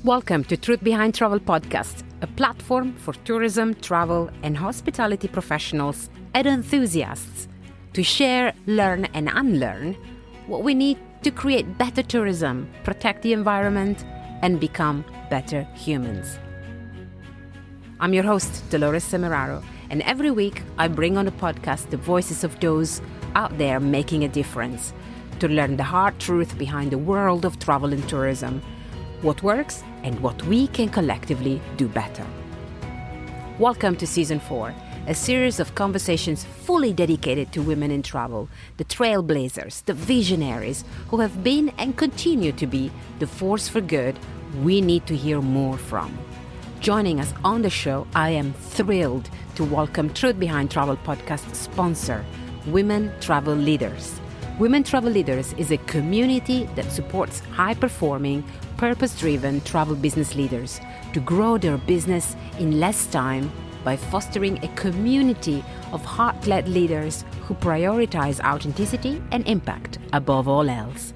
Welcome to Truth Behind Travel Podcast, a platform for tourism, travel, and hospitality professionals and enthusiasts to share, learn, and unlearn what we need to create better tourism, protect the environment, and become better humans. I'm your host, Dolores Semeraro, and every week I bring on the podcast the voices of those out there making a difference to learn the hard truth behind the world of travel and tourism, what works and what we can collectively do better. Welcome to Season 4, a series of conversations fully dedicated to women in travel, the trailblazers, the visionaries who have been and continue to be the force for good we need to hear more from. Joining us on the show, I am thrilled to welcome Truth Behind Travel podcast sponsor, Women Travel Leaders. Women Travel Leaders is a community that supports high-performing, purpose-driven travel business leaders to grow their business in less time by fostering a community of heart-led leaders who prioritize authenticity and impact above all else.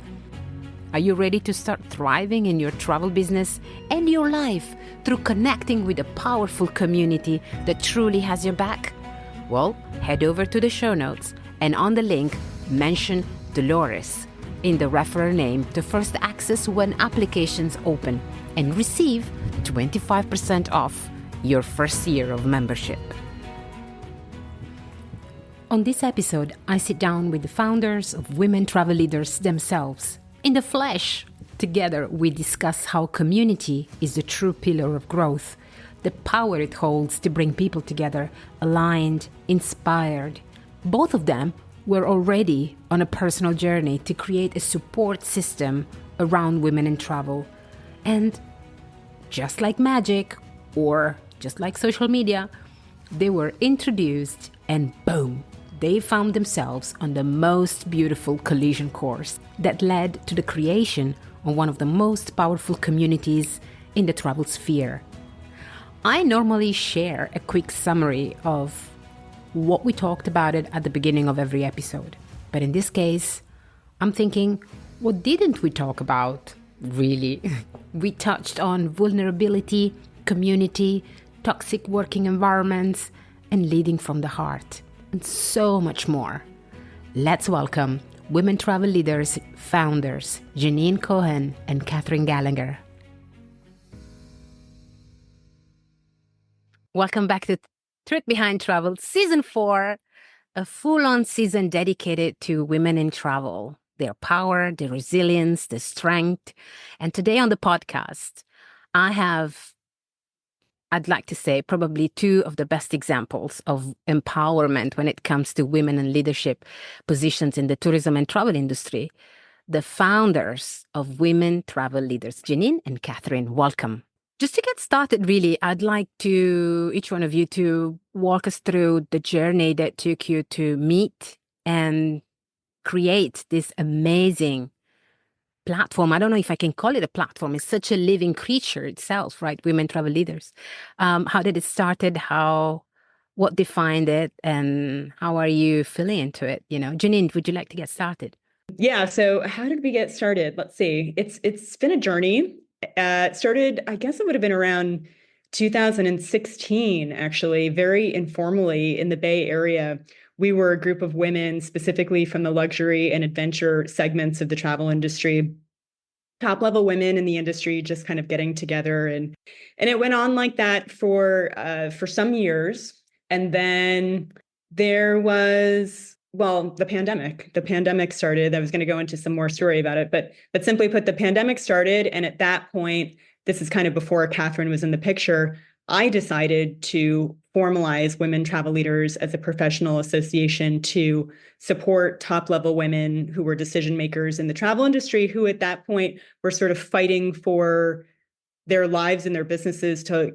Are you ready to start thriving in your travel business and your life through connecting with a powerful community that truly has your back? Well, head over to the show notes and on the link, mention Dolores in the referral name to first access when applications open and receive 25% off your first year of membership. On this episode, I sit down with the founders of Women Travel Leaders themselves. In the flesh, together we discuss how community is the true pillar of growth, the power it holds to bring people together, aligned, inspired. Both of them were already on a personal journey to create a support system around women in travel. And just like magic, or just like social media, they were introduced and boom, they found themselves on the most beautiful collision course that led to the creation of one of the most powerful communities in the travel sphere. I normally share a quick summary of what we talked about it at the beginning of every episode. But in this case, I'm thinking, what didn't we talk about, really? We touched on vulnerability, community, toxic working environments, and leading from the heart, and so much more. Let's welcome Women Travel Leaders founders, Jennine Cohen and Gallagher. Welcome back to Truth Behind Travel, Season 4, a full-on season dedicated to women in travel, their power, their resilience, their strength. And today on the podcast, I'd like to say probably two of the best examples of empowerment when it comes to women in leadership positions in the tourism and travel industry. The founders of Women Travel Leaders, Jennine and Catherine, welcome. Just to get started, really, I'd like each one of you to walk us through the journey that took you to meet and create this amazing platform. I don't know if I can call it a platform. It's such a living creature itself, right? Women Travel Leaders. How did it started? What defined it? And how are you feeling into it? Jennine, would you like to get started? Yeah. So how did we get started? Let's see. It's been a journey. It started, I guess it would have been around 2016, actually, very informally in the Bay Area. We were a group of women, specifically from the luxury and adventure segments of the travel industry, top-level women in the industry, just kind of getting together. And it went on like that for some years. And then there was, the pandemic. The pandemic started. I was going to go into some more story about it, but simply put, the pandemic started. And at that point, this is kind of before Catherine was in the picture, I decided to formalize Women Travel Leaders as a professional association to support top-level women who were decision makers in the travel industry, who at that point were sort of fighting for their lives and their businesses to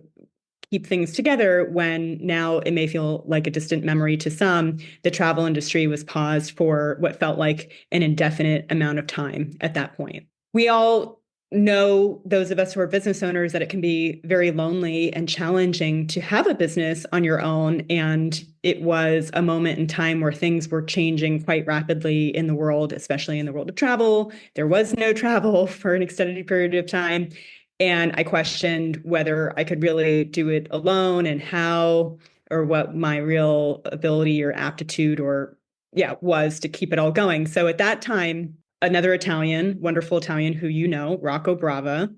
keep things together, when now it may feel like a distant memory to some. The travel industry was paused for what felt like an indefinite amount of time at that point. We all know, those of us who are business owners, that it can be very lonely and challenging to have a business on your own. And it was a moment in time where things were changing quite rapidly in the world, especially in the world of travel. There was no travel for an extended period of time. And I questioned whether I could really do it alone and how, or what my real ability or aptitude or was to keep it all going. So at that time, another Italian, wonderful Italian who you know, Rocco Brava,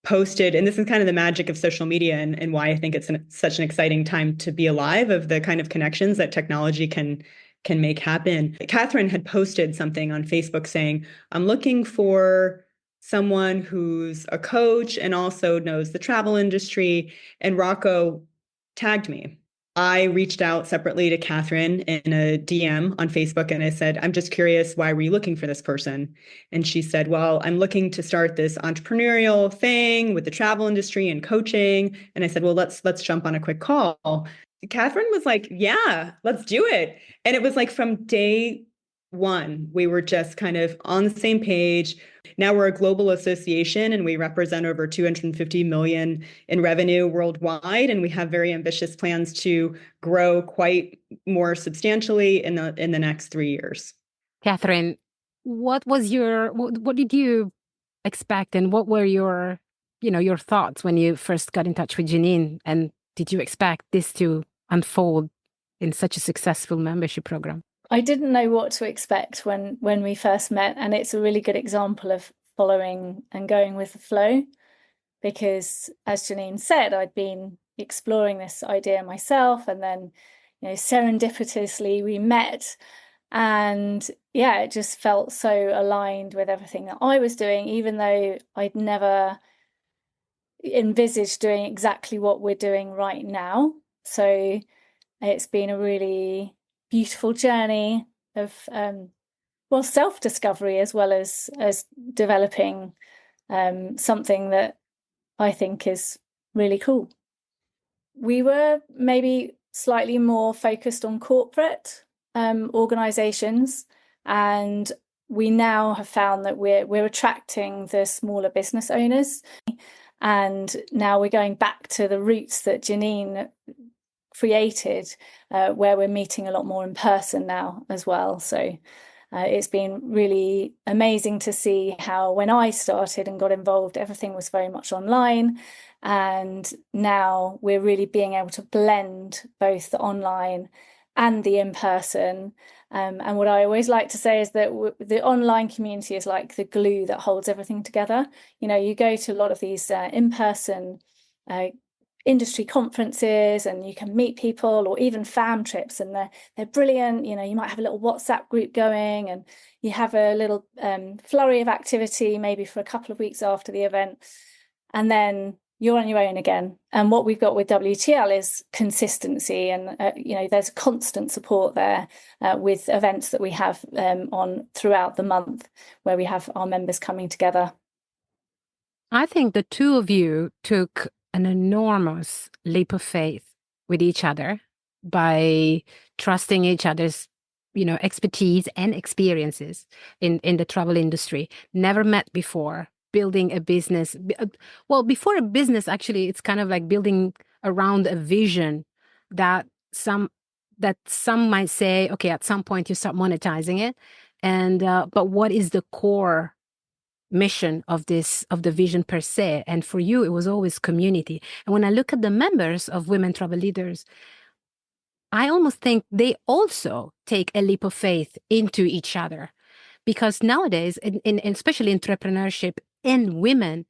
posted, and this is kind of the magic of social media and why I think it's such an exciting time to be alive, of the kind of connections that technology can make happen. Catherine had posted something on Facebook saying, I'm looking for someone who's a coach and also knows the travel industry. And Rocco tagged me. I reached out separately to Catherine in a DM on Facebook and I said, I'm just curious, why were you looking for this person? And she said, well, I'm looking to start this entrepreneurial thing with the travel industry and coaching. And I said, well, let's jump on a quick call. Catherine was like, yeah, let's do it. And it was like from day one, we were just kind of on the same page. Now we're a global association and we represent over 250 million in revenue worldwide. And we have very ambitious plans to grow quite more substantially in the next 3 years. Catherine, what did you expect and what were your thoughts when you first got in touch with Jennine? And did you expect this to unfold in such a successful membership program? I didn't know what to expect when we first met, and it's a really good example of following and going with the flow, because as Jennine said, I'd been exploring this idea myself, and then serendipitously we met, and it just felt so aligned with everything that I was doing, even though I'd never envisaged doing exactly what we're doing right now. So it's been a really beautiful journey of self-discovery as well as developing something that I think is really cool. We were maybe slightly more focused on corporate organizations, and we now have found that we're attracting the smaller business owners, and now we're going back to the roots that Jennine created, where we're meeting a lot more in person now as well. So it's been really amazing to see how when I started and got involved, everything was very much online. And now we're really being able to blend both the online and the in-person. And what I always like to say is that the online community is like the glue that holds everything together. You go to a lot of these in-person industry conferences and you can meet people, or even fam trips, and they're brilliant. You might have a little WhatsApp group going and you have a little flurry of activity maybe for a couple of weeks after the event, and then you're on your own again. And what we've got with WTL is consistency, and there's constant support there with events that we have on throughout the month where we have our members coming together. I think the two of you took an enormous leap of faith with each other by trusting each other's, expertise and experiences in the travel industry. Never met before, building a business. Well, before a business, actually, it's kind of like building around a vision that some might say, okay, at some point you start monetizing it. And but what is the core mission of the vision per se? And for you, it was always community. And when I look at the members of Women Travel Leaders, I almost think they also take a leap of faith into each other, because nowadays, especially entrepreneurship in women,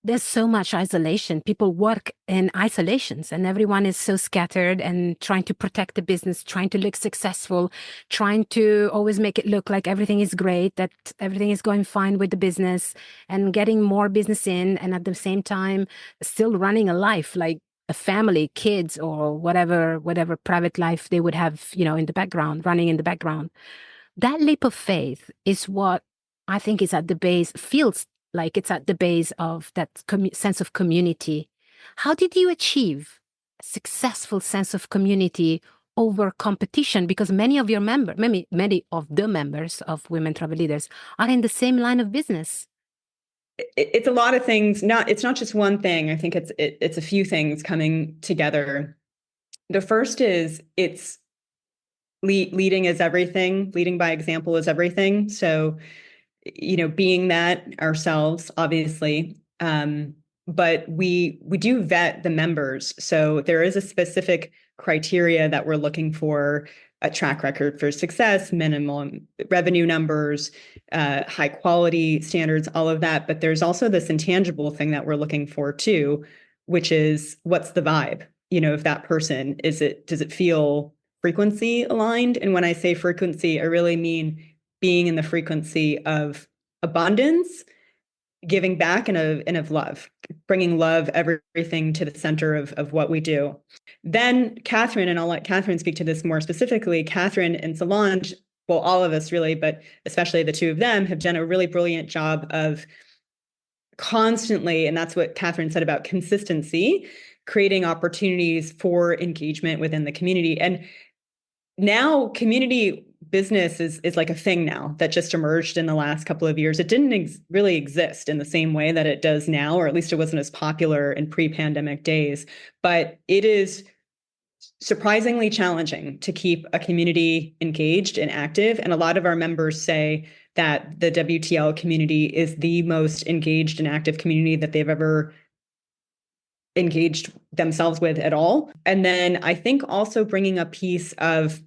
there's so much isolation. People work in isolations and everyone is so scattered and trying to protect the business, trying to look successful, trying to always make it look like everything is great, that everything is going fine with the business and getting more business in. And at the same time, still running a life, like a family, kids, or whatever private life they would have, in the background, running in the background. That leap of faith is what I think is at the base, feels like it's at the base of that sense of community. How did you achieve a successful sense of community over competition? Because many of your members, many of the members of Women Travel Leaders are in the same line of business. It's a lot of things. It's not just one thing. I think it's a few things coming together. The first is it's leading is everything. Leading by example is everything. So, being that ourselves, obviously, But we do vet the members. So there is a specific criteria that we're looking for: a track record for success, minimum revenue numbers, high quality standards, all of that. But there's also this intangible thing that we're looking for too, which is, what's the vibe? Of that person. Does it feel frequency aligned? And when I say frequency, I really mean being in the frequency of abundance, giving back, and of love, bringing love, everything to the center of what we do. Then Catherine, and I'll let Catherine speak to this more specifically, Catherine and Solange, well, all of us really, but especially the two of them, have done a really brilliant job of constantly, and that's what Catherine said about consistency, creating opportunities for engagement within the community. And now community business is like a thing now that just emerged in the last couple of years. It didn't really exist in the same way that it does now, or at least it wasn't as popular in pre-pandemic days. But it is surprisingly challenging to keep a community engaged and active. And a lot of our members say that the WTL community is the most engaged and active community that they've ever engaged themselves with at all. And then I think also bringing a piece of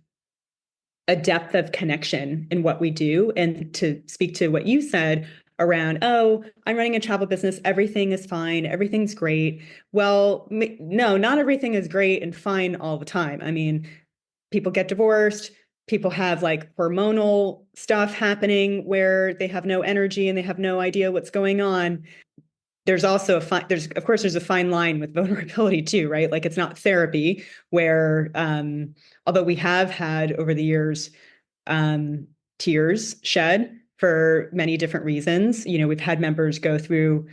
a depth of connection in what we do. And to speak to what you said around, oh, I'm running a travel business, everything is fine, everything's great. Well, no, not everything is great and fine all the time. I mean, people get divorced, people have like hormonal stuff happening where they have no energy and they have no idea what's going on. There's also there's a fine line with vulnerability too, right? Like, it's not therapy where, although we have had over the years, tears shed for many different reasons. We've had members go through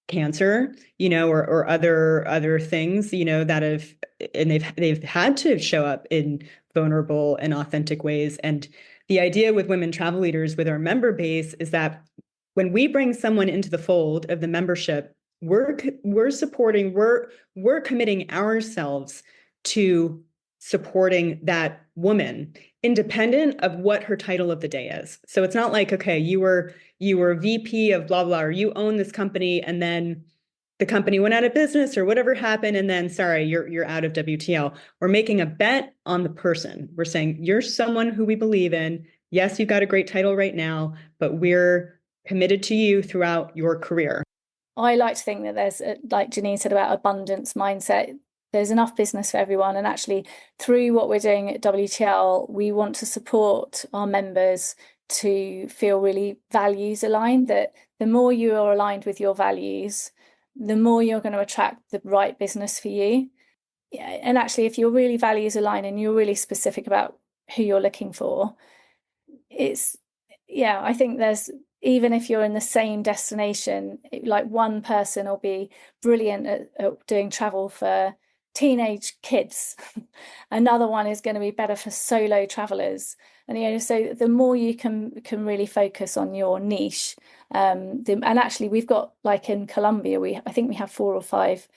cancer, or other things, that have, and they've had to show up in vulnerable and authentic ways. And the idea with Women Travel Leaders, with our member base, is that when we bring someone into the fold of the membership, we're supporting, we're committing ourselves to supporting that woman, independent of what her title of the day is. So it's not like, okay, you were VP of blah blah, or you own this company, and then the company went out of business or whatever happened, and then sorry, you're out of WTL. We're making a bet on the person. We're saying, you're someone who we believe in. Yes, you've got a great title right now, but we're committed to you throughout your career. I like to think that there's, like Jennine said about abundance mindset, there's enough business for everyone. And actually, through what we're doing at WTL, we want to support our members to feel really values aligned, that the more you are aligned with your values, the more you're going to attract the right business for you. And actually, if you're really values aligned and you're really specific about who you're looking for, I think there's, even if you're in the same destination, like one person will be brilliant at doing travel for teenage kids. Another one is going to be better for solo travelers. And, so the more you can really focus on your niche. And actually, we've got, like in Colombia, I think we have 4 or 5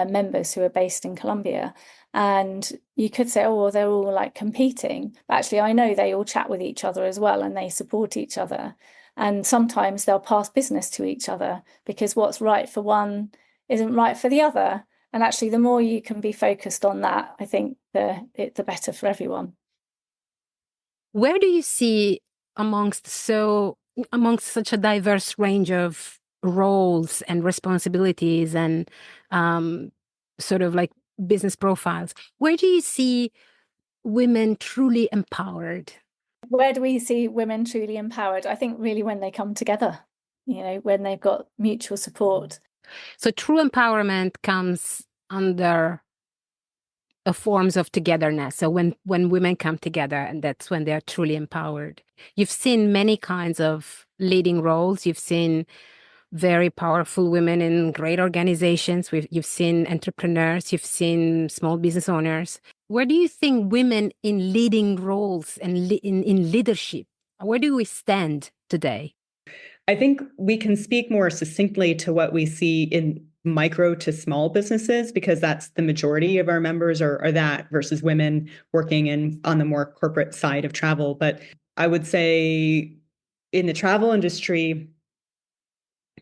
members who are based in Colombia. And you could say, oh, well, they're all like competing. But actually, I know they all chat with each other as well, and they support each other. And sometimes they'll pass business to each other because what's right for one isn't right for the other. And actually, the more you can be focused on that, I think the better for everyone. Where do you see amongst such a diverse range of roles and responsibilities and sort of like business profiles, where do you see women truly empowered? Where do we see women truly empowered? I think really when they come together, when they've got mutual support. So true empowerment comes under forms of togetherness. So when women come together, and that's when they're truly empowered. You've seen many kinds of leading roles. You've seen very powerful women in great organizations. You've seen entrepreneurs. You've seen small business owners. Where do you think women in leading roles and in leadership, where do we stand today? I think we can speak more succinctly to what we see in micro to small businesses, because that's the majority of our members are that, versus women working on the more corporate side of travel. But I would say in the travel industry,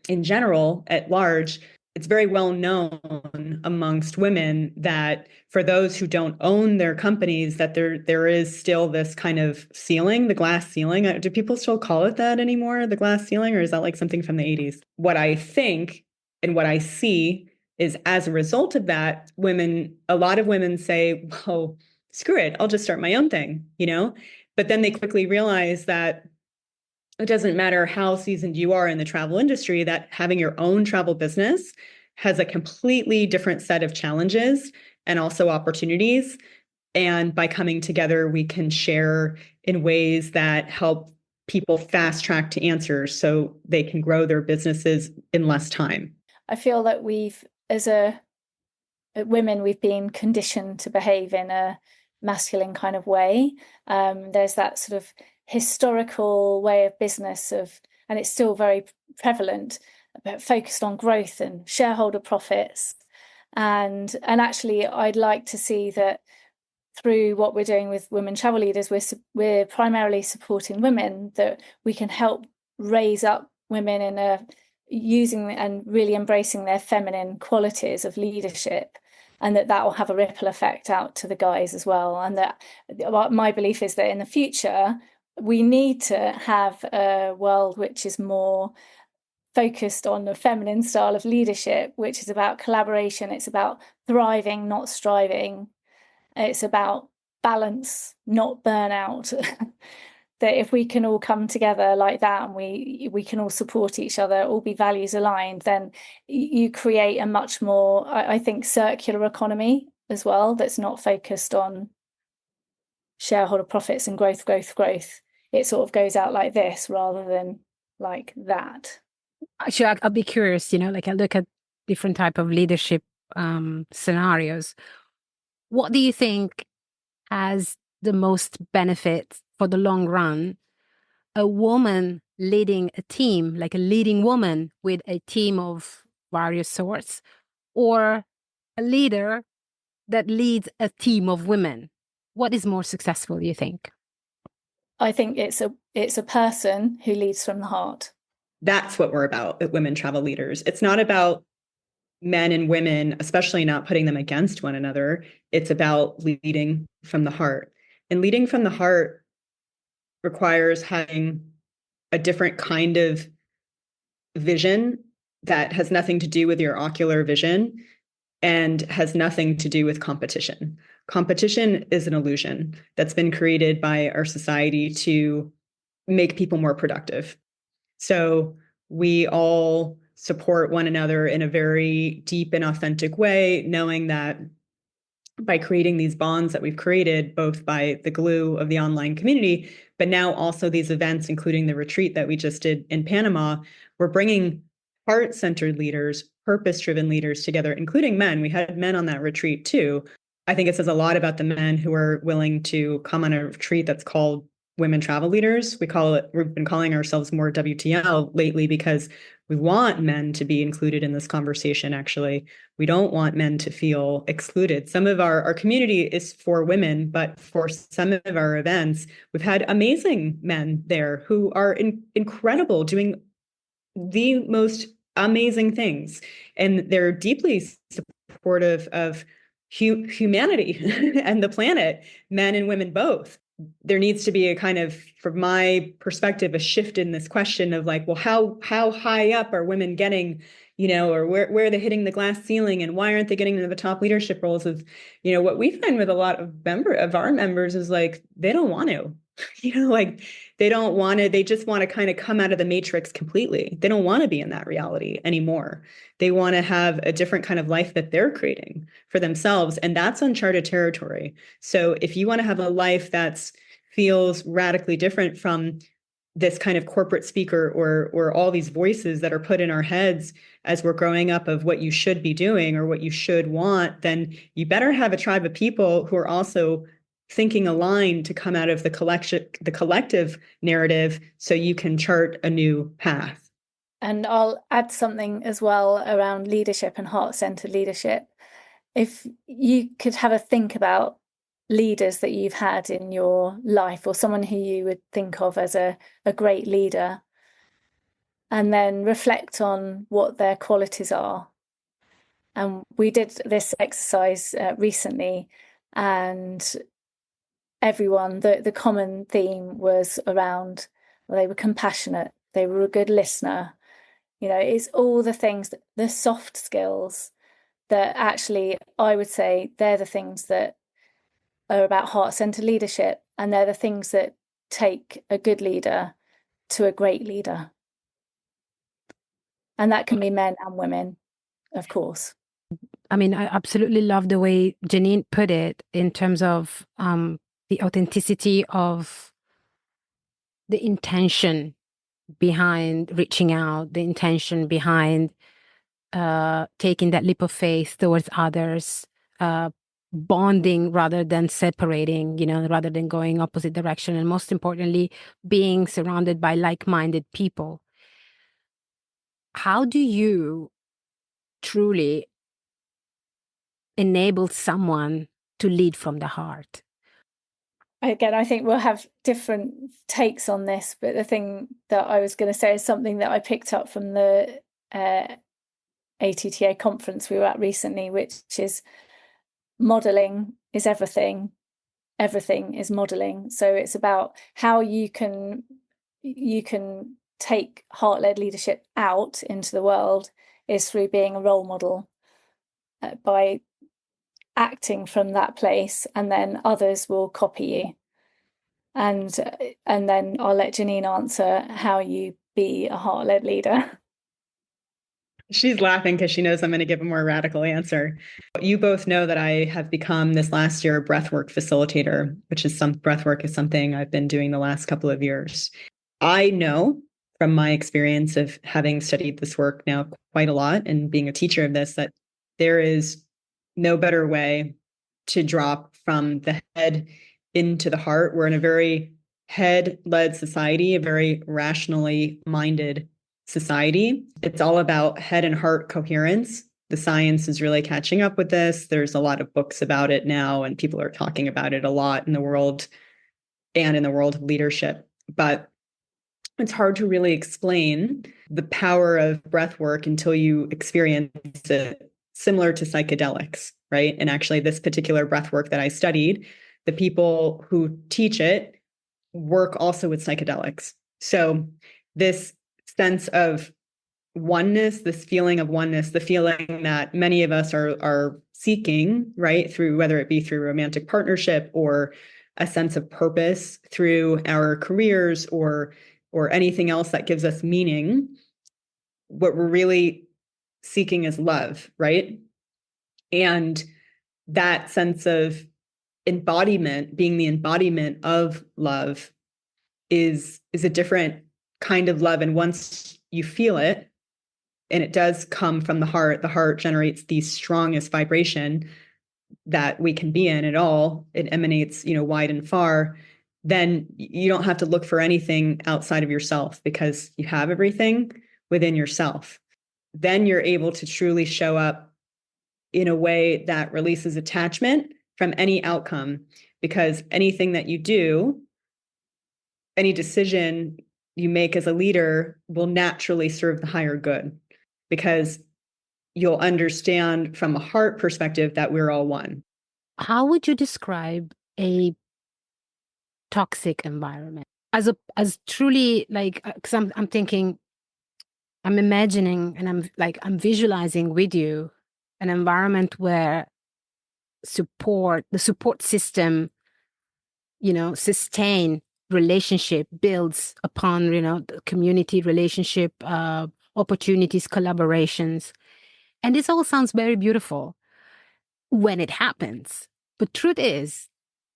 in general, at large, it's very well known amongst women that for those who don't own their companies, that there is still this kind of ceiling, the glass ceiling. Do people still call it that anymore, the glass ceiling, or is that like something from the 80s? What I think and what I see is, as a result of that, a lot of women say, well, screw it, I'll just start my own thing, But then they quickly realize that it doesn't matter how seasoned you are in the travel industry, that having your own travel business has a completely different set of challenges and also opportunities. And by coming together, we can share in ways that help people fast track to answers so they can grow their businesses in less time. I feel that women, we've been conditioned to behave in a masculine kind of way. There's that sort of historical way of business and it's still very prevalent, but focused on growth and shareholder profits. And actually, I'd like to see that through what we're doing with women travel leaders, we're primarily supporting women, that we can help raise up women in using and really embracing their feminine qualities of leadership, and that will have a ripple effect out to the guys as well. And that my belief is that in the future, we need to have a world which is more focused on the feminine style of leadership, which is about collaboration. It's about thriving, not striving. It's about balance, not burnout. That if we can all come together like that, and we can all support each other, all be values aligned, then you create a much more, I think, circular economy as well, that's not focused on shareholder profits and growth. It sort of goes out like this rather than like that. Actually, I'll be curious, like I look at different type of leadership scenarios. What do you think has the most benefit for the long run? A woman leading a team, like a leading woman with a team of various sorts, or a leader that leads a team of women? What is more successful, do you think? I think it's a person who leads from the heart. That's what we're about at Women Travel Leaders. It's not about men and women, especially not putting them against one another. It's about leading from the heart. And leading from the heart requires having a different kind of vision that has nothing to do with your ocular vision and has nothing to do with competition. Competition is an illusion that's been created by our society to make people more productive. So we all support one another in a very deep and authentic way, knowing that by creating these bonds that we've created, both by the glue of the online community, but now also these events, including the retreat that we just did in Panama, we're bringing heart-centered leaders, purpose-driven leaders together, including men. We had men on that retreat too. I think it says a lot about the men who are willing to come on a retreat that's called Women Travel Leaders. We've been calling ourselves more WTL lately because we want men to be included in this conversation, actually. We don't want men to feel excluded. Some of our community is for women, but for some of our events, we've had amazing men there who are incredible, doing the most amazing things. And they're deeply supportive of humanity and the planet, men and women both. There needs to be a kind of, from my perspective, a shift in this question of like, well, how high up are women getting, or where are they hitting the glass ceiling, and why aren't they getting into the top leadership roles? Of, what we find with a lot of our members is like, they don't want to, like they don't want to, they just want to kind of come out of the matrix completely. They don't want to be in that reality anymore. They want to have a different kind of life that they're creating for themselves. And that's uncharted territory. So if you want to have a life that feels radically different from this kind of corporate speaker or all these voices that are put in our heads as we're growing up of what you should be doing or what you should want, then you better have a tribe of people who are also thinking aligned to come out of the collective narrative so you can chart a new path. And I'll add something as well around leadership and heart-centered leadership. If you could have a think about leaders that you've had in your life, or someone who you would think of as a great leader, and then reflect on what their qualities are. And we did this exercise recently, and everyone, the common theme was around, well, they were compassionate, they were a good listener. It's all the things, the soft skills that actually I would say they're the things that are about heart-centered leadership, and they're the things that take a good leader to a great leader. And that can be men and women, of course. I mean, I absolutely love the way Jennine put it in terms of the authenticity of the intention behind reaching out, the intention behind taking that leap of faith towards others, bonding rather than separating, rather than going opposite direction, and most importantly, being surrounded by like-minded people. How do you truly enable someone to lead from the heart? Again, I think we'll have different takes on this, but the thing that I was going to say is something that I picked up from the ATTA conference we were at recently, which is modeling is everything. Everything is modeling. So it's about how you can take heart-led leadership out into the world is through being a role model, by acting from that place, and then others will copy you. And then I'll let Jennine answer how you be a heart-led leader. She's laughing because she knows I'm going to give a more radical answer. You both know that I have become this last year a breathwork facilitator, which is breathwork is something I've been doing the last couple of years. I know from my experience of having studied this work now quite a lot and being a teacher of this, that there is no better way to drop from the head into the heart. We're in a very head-led society, a very rationally minded society. It's all about head and heart coherence. The science is really catching up with this. There's a lot of books about it now, and people are talking about it a lot in the world and in the world of leadership. But it's hard to really explain the power of breath work until you experience it, similar to psychedelics, right? And actually, this particular breath work that I studied, the people who teach it work also with psychedelics. So this sense of oneness, this feeling of oneness, the feeling that many of us are seeking, right, through whether it be through romantic partnership or a sense of purpose through our careers or anything else that gives us meaning, what we're really seeking is love, right? And that sense of embodiment, being the embodiment of love, is a different kind of love. And once you feel it, and it does come from the heart generates the strongest vibration that we can be in at all. It emanates, wide and far. Then you don't have to look for anything outside of yourself because you have everything within yourself. Then you're able to truly show up in a way that releases attachment from any outcome, because anything that you do, any decision you make as a leader will naturally serve the higher good, because you'll understand from a heart perspective that we're all one. How would you describe a toxic environment as truly, like, because I'm thinking, I'm imagining, and I'm visualizing with you an environment where the support system, sustain relationship builds upon, the community relationship, opportunities, collaborations. And this all sounds very beautiful when it happens. But truth is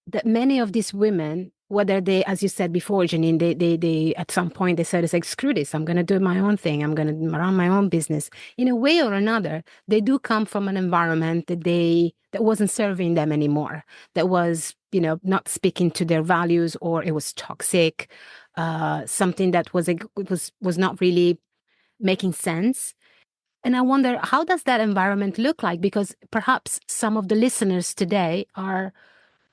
that many of these women, whether they, as you said before, Jennine, they at some point they said, it's like, screw this, I'm going to do my own thing. I'm going to run my own business. In a way or another, they do come from an environment that wasn't serving them anymore, that was, not speaking to their values, or it was toxic, something that was not really making sense. And I wonder, how does that environment look like? Because perhaps some of the listeners today are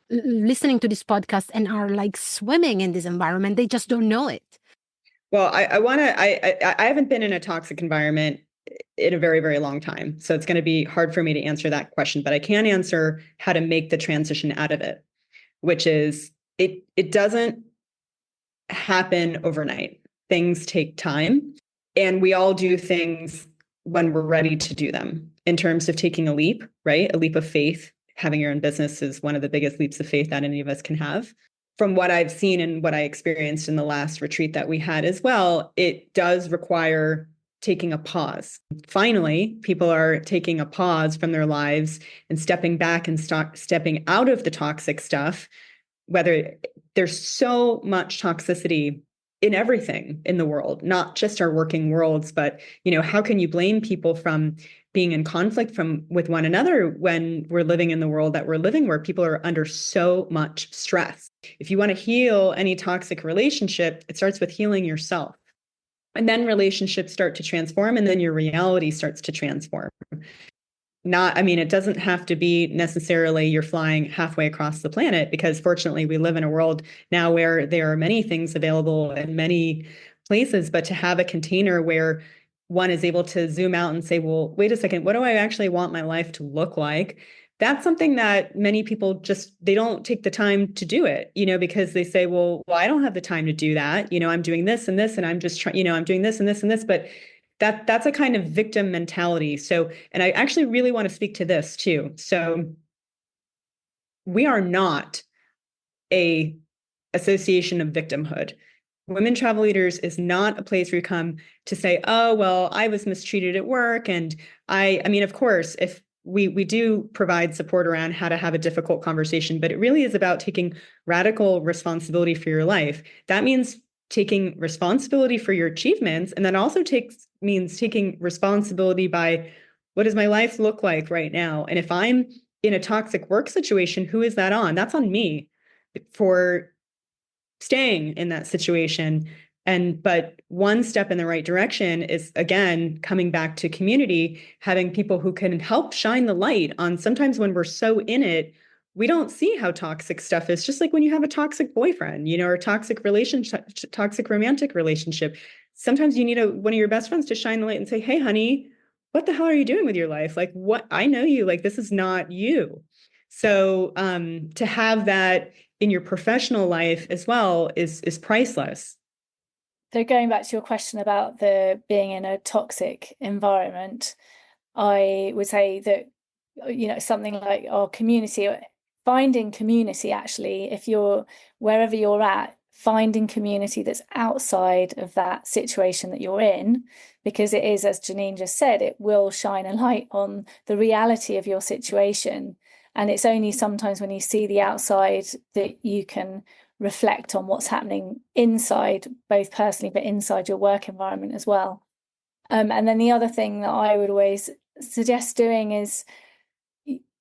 listening to this podcast and are like swimming in this environment. They just don't know it. Well, I haven't been in a toxic environment in a very, very long time. So it's going to be hard for me to answer that question, but I can answer how to make the transition out of it, which is it doesn't happen overnight. Things take time, and we all do things when we're ready to do them. In terms of taking a leap, right? A leap of faith. Having your own business is one of the biggest leaps of faith that any of us can have. From what I've seen and what I experienced in the last retreat that we had as well, it does require taking a pause. Finally, people are taking a pause from their lives and stepping back and stepping out of the toxic stuff. Whether there's so much toxicity in everything in the world, not just our working worlds, but how can you blame people from being in conflict with one another when we're living in the world that we're living, where people are under so much stress? If you want to heal any toxic relationship, it starts with healing yourself. And then relationships start to transform, and then your reality starts to transform. It doesn't have to be necessarily you're flying halfway across the planet, because fortunately we live in a world now where there are many things available in many places, but to have a container where one is able to zoom out and say, well, wait a second, what do I actually want my life to look like? That's something that many people they don't take the time to do it, because they say, well, I don't have the time to do that. I'm doing this and this, and I'm just trying, I'm doing this and this and this, but that's a kind of victim mentality. So, and I actually really want to speak to this too. So we are not a association of victimhood. Women Travel Leaders is not a place where you come to say, oh, well, I was mistreated at work. And of course, if we do provide support around how to have a difficult conversation, but it really is about taking radical responsibility for your life. That means taking responsibility for your achievements. And that also means taking responsibility by, what does my life look like right now? And if I'm in a toxic work situation, who is that on? That's on me for staying in that situation. But one step in the right direction is, again, coming back to community, having people who can help shine the light on. Sometimes when we're so in it, we don't see how toxic stuff is. Just like when you have a toxic boyfriend, or a toxic relationship, toxic romantic relationship. Sometimes you need one of your best friends to shine the light and say, hey, honey, what the hell are you doing with your life? Like, what? I know you, like, this is not you. So to have that in your professional life as well is priceless. So going back to your question about being in a toxic environment, I would say that, something like our community, finding community, actually, if you're wherever you're at, finding community that's outside of that situation that you're in, because it is, as Jennine just said, it will shine a light on the reality of your situation. And it's only sometimes when you see the outside that you can reflect on what's happening inside, both personally, but inside your work environment as well. And then the other thing that I would always suggest doing is,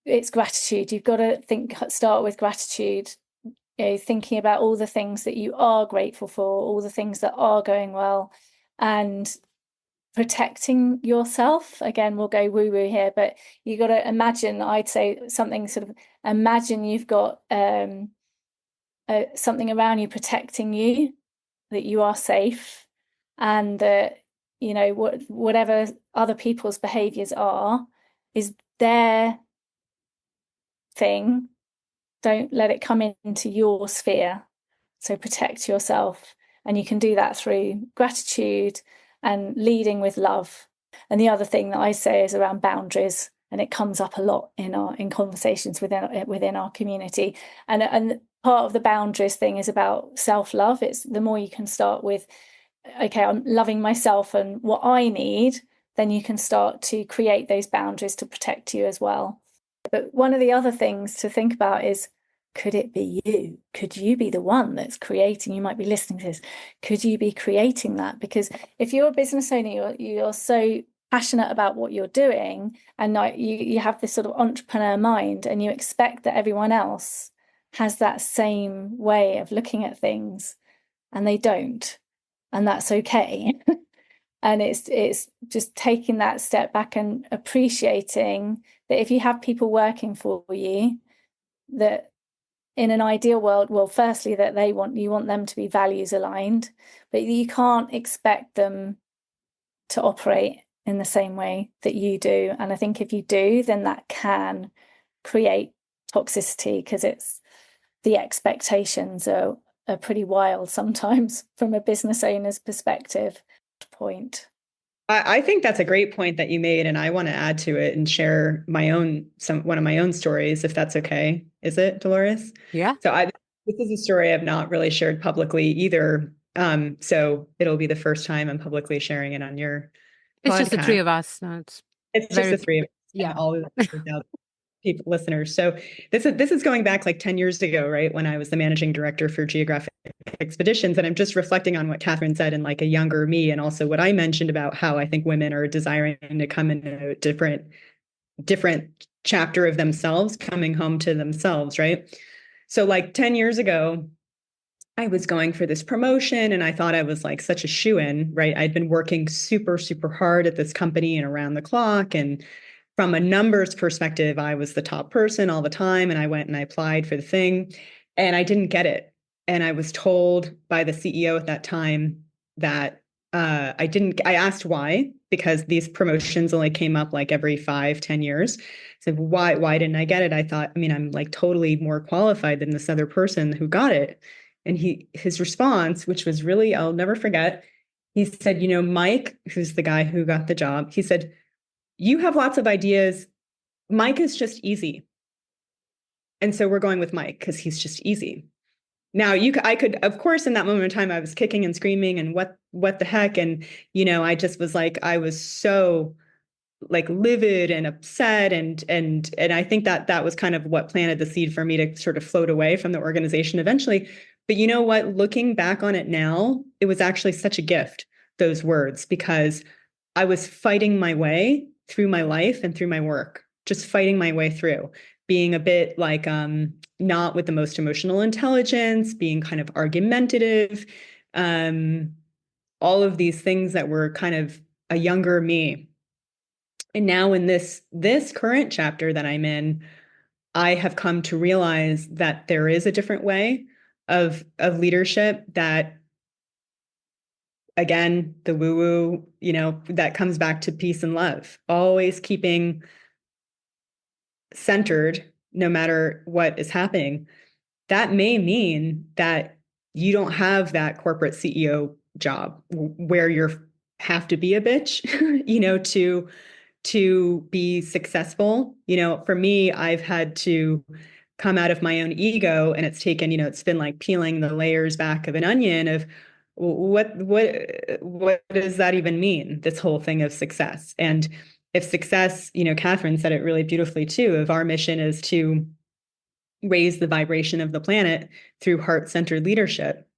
it's gratitude. You've got to start with gratitude, thinking about all the things that you are grateful for, all the things that are going well, and protecting yourself. Again, we'll go woo-woo here, but you got to imagine, I'd say something sort of, imagine you've got something around you protecting you, that you are safe, and that whatever other people's behaviors are is their thing. Don't let it come into your sphere. So protect yourself, and you can do that through gratitude and leading with love. And the other thing that I say is around boundaries, and it comes up a lot in conversations within our community. And part of the boundaries thing is about self-love. It's the more you can start with, okay, I'm loving myself and what I need, then you can start to create those boundaries to protect you as well. But one of the other things to think about is, could it be you? Could you be the one that's creating? You might be listening to this. Could you be creating that? Because if you're a business owner, you're so passionate about what you're doing, and you have this sort of entrepreneur mind, and you expect that everyone else has that same way of looking at things, and they don't, and that's okay. And it's just taking that step back and appreciating that if you have people working for you, that in an ideal world, well, firstly, that you want them to be values aligned, but you can't expect them to operate in the same way that you do. And I think if you do, then that can create toxicity, because the expectations are pretty wild sometimes from a business owner's perspective. I think that's a great point that you made, and I want to add to it and share one of my own stories, if that's okay. Is it, Dolores? Yeah. So this is a story I've not really shared publicly either. So it'll be the first time I'm publicly sharing it on your It's podcast. just the three of us. No, it's just the three of us. Yeah. And all of the people, listeners. So this is going back like 10 years ago, right? When I was the managing director for Geographic Expeditions. And I'm just reflecting on what Catherine said and like a younger me, and also what I mentioned about how I think women are desiring to come in a different chapter of themselves, coming home to themselves, right? So like 10 years ago, I was going for this promotion and I thought I was like such a shoo-in, right? I'd been working super, super hard at this company and around the clock. And from a numbers perspective, I was the top person all the time. And I went and I applied for the thing and I didn't get it. And I was told by the CEO at that time that I asked why, because these promotions only came up like every 5-10 years. So why didn't I get it? I thought, I mean, I'm like totally more qualified than this other person who got it. And his response, which was really, I'll never forget, he said, Mike, who's the guy who got the job, he said, you have lots of ideas. Mike is just easy. And so we're going with Mike because he's just easy. Now I could, of course, in that moment in time, I was kicking and screaming and what the heck? And, I just was like, I was so like livid and upset. And I think that was kind of what planted the seed for me to sort of float away from the organization eventually. But you know what, looking back on it now, it was actually such a gift, those words, because I was fighting my way through my life and through my work, just fighting my way through, being a bit like not with the most emotional intelligence, being kind of argumentative, all of these things that were kind of a younger me. And now in this current chapter that I'm in, I have come to realize that there is a different way of leadership that, again, the woo-woo, that comes back to peace and love, always keeping centered no matter what is happening. That may mean that you don't have that corporate CEO job where you have to be a bitch, to be successful. For me, I've had to come out of my own ego, and it's taken, it's been like peeling the layers back of an onion of what does that even mean, this whole thing of success. And if success, Catherine said it really beautifully too, if our mission is to raise the vibration of the planet through heart-centered leadership,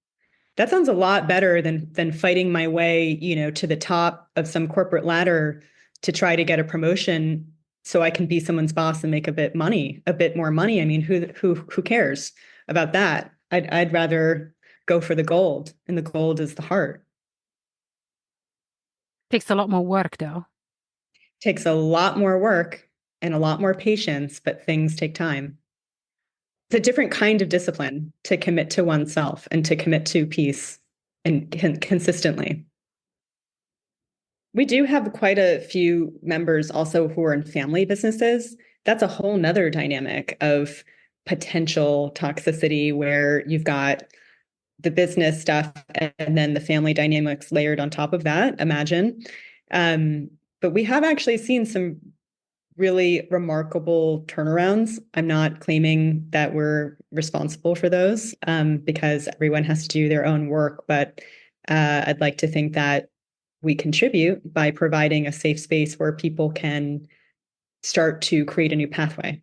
that sounds a lot better than fighting my way, to the top of some corporate ladder to try to get a promotion so I can be someone's boss and make a bit more money. I mean, who cares about that? I'd rather go for the gold, and the gold is the heart. Takes a lot more work, though. Takes a lot more work and a lot more patience, but things take time. It's a different kind of discipline to commit to oneself and to commit to peace and consistently. We do have quite a few members also who are in family businesses. That's a whole nother dynamic of potential toxicity, where you've got the business stuff and then the family dynamics layered on top of that, imagine. But we have actually seen some really remarkable turnarounds. I'm not claiming that we're responsible for those, because everyone has to do their own work. But I'd like to think that we contribute by providing a safe space where people can start to create a new pathway.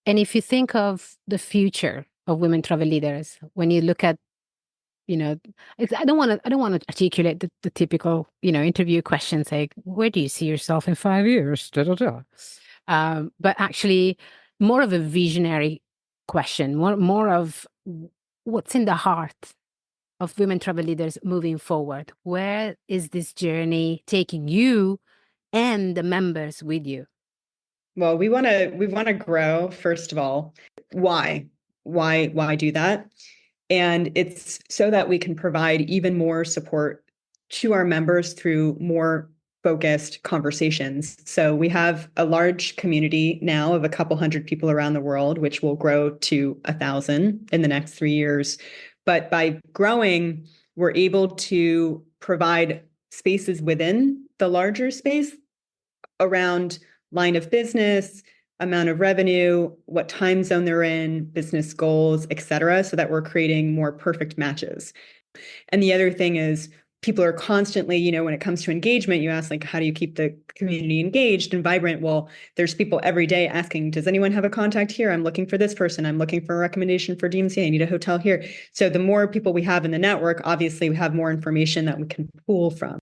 And if you think of the future of women travel leaders, when you look at, I don't want to articulate the typical, interview questions like, where do you see yourself in 5 years? Da, da, da. But actually more of a visionary question, more of what's in the heart of women travel leaders moving forward. Where is this journey taking you and the members with you? Well, we want to grow, first of all. Why? Why do that? And it's so that we can provide even more support to our members through more focused conversations. So we have a large community now of a couple hundred people around the world, which will grow to 1,000 in the next 3 years. But by growing, we're able to provide spaces within the larger space around line of business, amount of revenue, what time zone they're in, business goals, et cetera, so that we're creating more perfect matches. And the other thing is people are constantly, when it comes to engagement, you ask, like, how do you keep the community engaged and vibrant? Well, there's people every day asking, does anyone have a contact here? I'm looking for this person. I'm looking for a recommendation for DMC. I need a hotel here. So the more people we have in the network, obviously we have more information that we can pull from.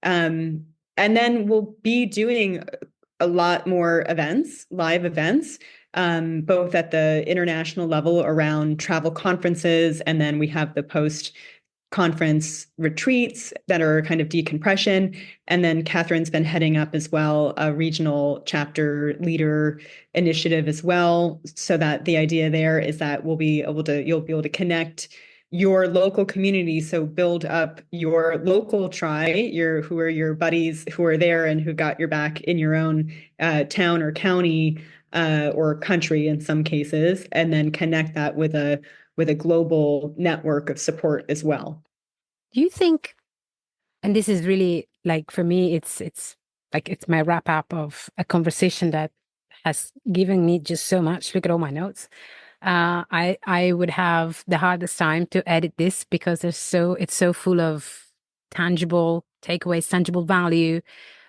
And then we'll be doing a lot more events, live events, both at the international level around travel conferences. And then we have the post-conference retreats that are kind of decompression. And then Catherine's been heading up as well a regional chapter leader initiative as well. So that the idea there is that you'll be able to connect your local community. So build up your local tribe, who are your buddies who are there and who got your back in your own town or county or country in some cases, and then connect that with a global network of support as well. Do you think, and this is really like, for me, it's like, it's my wrap up of a conversation that has given me just so much. Look at all my notes. I would have the hardest time to edit this because it's so full of tangible takeaways, tangible value.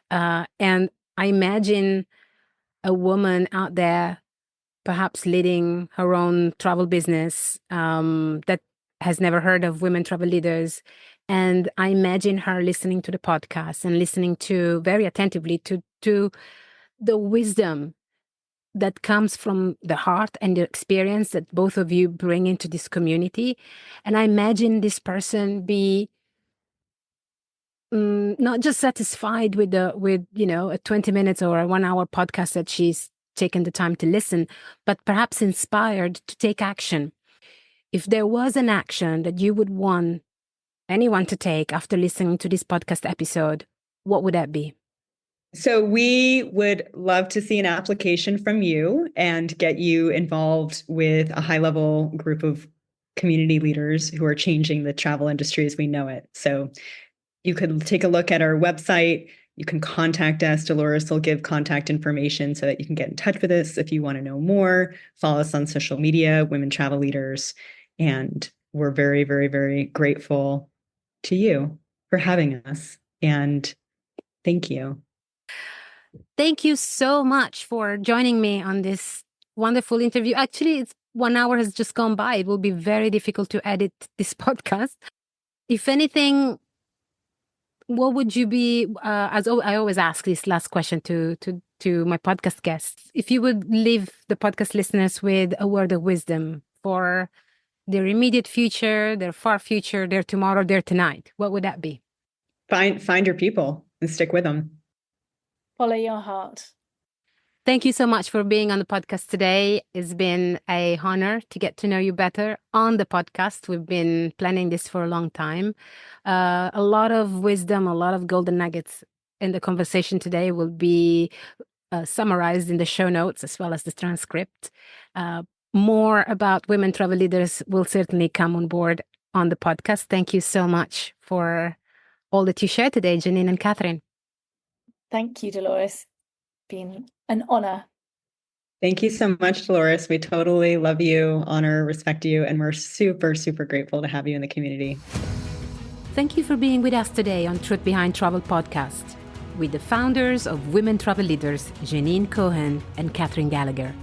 And I imagine a woman out there perhaps leading her own travel business that has never heard of women travel leaders. And I imagine her listening to the podcast and listening to very attentively to the wisdom that comes from the heart and the experience that both of you bring into this community. And I imagine this person be not just satisfied with a 20 minutes or a 1 hour podcast that she's taken the time to listen, but perhaps inspired to take action. If there was an action that you would want anyone to take after listening to this podcast episode, what would that be? So we would love to see an application from you and get you involved with a high-level group of community leaders who are changing the travel industry as we know it. So you could take a look at our website. You can contact us. Dolores will give contact information so that you can get in touch with us if you want to know more. Follow us on social media, Women Travel Leaders. And we're very, very, very grateful to you for having us. And thank you. Thank you so much for joining me on this wonderful interview. Actually, it's 1 hour has just gone by. It will be very difficult to edit this podcast. If anything, what would you be, as I always ask this last question to my podcast guests, if you would leave the podcast listeners with a word of wisdom for their immediate future, their far future, their tomorrow, their tonight, what would that be? Find your people and stick with them. Follow your heart. Thank you so much for being on the podcast today. It's been an honor to get to know you better on the podcast. We've been planning this for a long time. A lot of wisdom, a lot of golden nuggets in the conversation today will be summarized in the show notes as well as the transcript. More about women travel leaders will certainly come on board on the podcast. Thank you so much for all that you shared today, Jennine and Catherine. Thank you, Dolores. Been an honor. Thank you so much, Dolores. We totally love you, honor, respect you, and we're super, super grateful to have you in the community. Thank you for being with us today on Truth Behind Travel podcast with the founders of Women Travel Leaders, Jennine Cohen and Catherine Gallagher.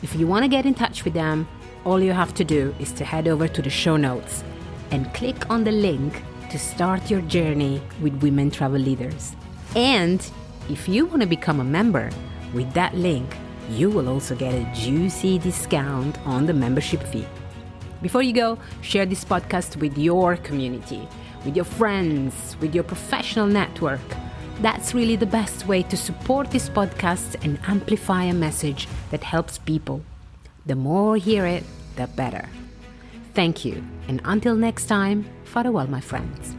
If you want to get in touch with them, all you have to do is to head over to the show notes and click on the link to start your journey with Women Travel Leaders. And if you want to become a member, with that link, you will also get a juicy discount on the membership fee. Before you go, share this podcast with your community, with your friends, with your professional network. That's really the best way to support this podcast and amplify a message that helps people. The more hear it, the better. Thank you, and until next time, farewell, my friends.